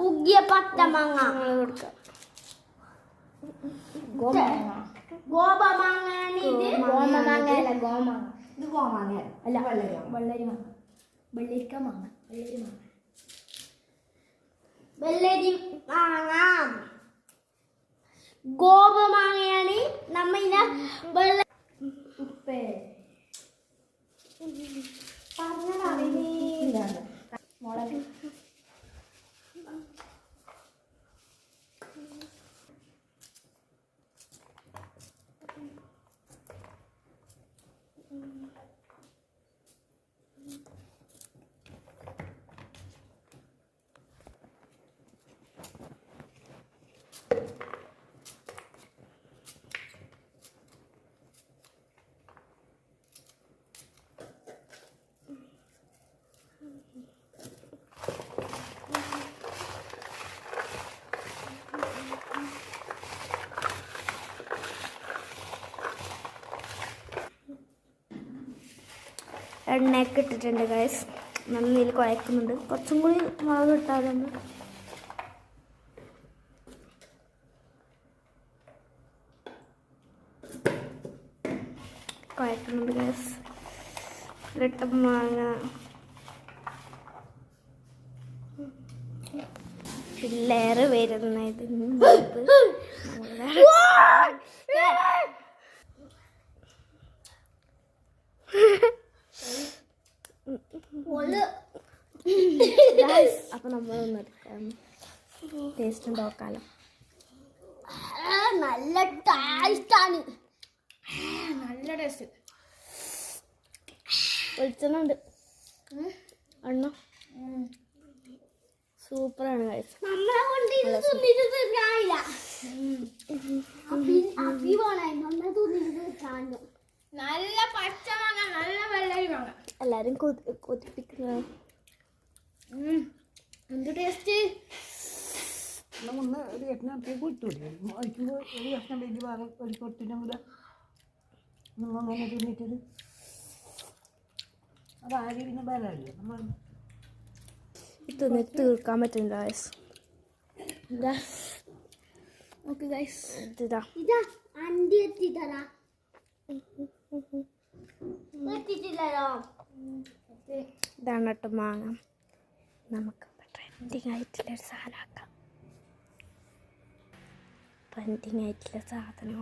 ഉഗ്ഗിയ പച്ചമാങ്ങ കൊടുക്കാം. വെള്ളരി മാങ്ങ ഗോപമാങ്ങയാണ്. നമ്മ ഉപ്പേ മുളക് എണ്ണയൊക്കെ ഇട്ടിട്ടുണ്ട് ഗൈസ്. നന്നായി കുഴക്കുന്നുണ്ട്. കുറച്ചും കൂടി മുളക് ഇട്ടാലൊന്ന് കുഴക്കുന്നുണ്ട് ഗൈസ്. ഇട്ട മാങ്ങ പിള്ളേര് വരുന്നതിന് അപ്പൊ നമ്മളൊന്ന് എടുക്കാം. ടേസ്റ്റ് നോക്കാലോ. നല്ല ടേസ്റ്റാണ്. നല്ല ടേസ്റ്റ്. വെളിച്ചെണ്ണുണ്ട് അണ്ണ. സൂപ്പറാണ് കഴിച്ചത്. നല്ല പച്ചമാങ്ങ, നല്ല വെള്ളരി മാങ്ങ. എല്ലാരും കൊതിപ്പിക്കുന്ന എന്ത് ടേസ്റ്റ്. ഒരു കഷ്ണം കൂട്ടൂലേ കഴിക്കുമ്പോൾ ഒരു കഷ്ണം വലിയ ഭാഗം ഒരു കൊട്ടിനും കൂടെ നമ്മൾ അങ്ങനെ തിന്നിട്ടത് അത് ആരും പിന്നെ ബലമല്ലേ നമ്മൾ തിന്നിട്ട് തീർക്കാൻ പറ്റില്ല ഗൈസ്. എന്താ ഓക്കെ ഗൈസ്. ഇതാ ഇതാണ് കേട്ടോ മാങ്ങ. നമുക്ക് ട്രെൻഡിങ് ആയിട്ടുള്ള സാധനമാക്കാം. ട്രെൻഡിങ് ആയിട്ടുള്ള സാധനം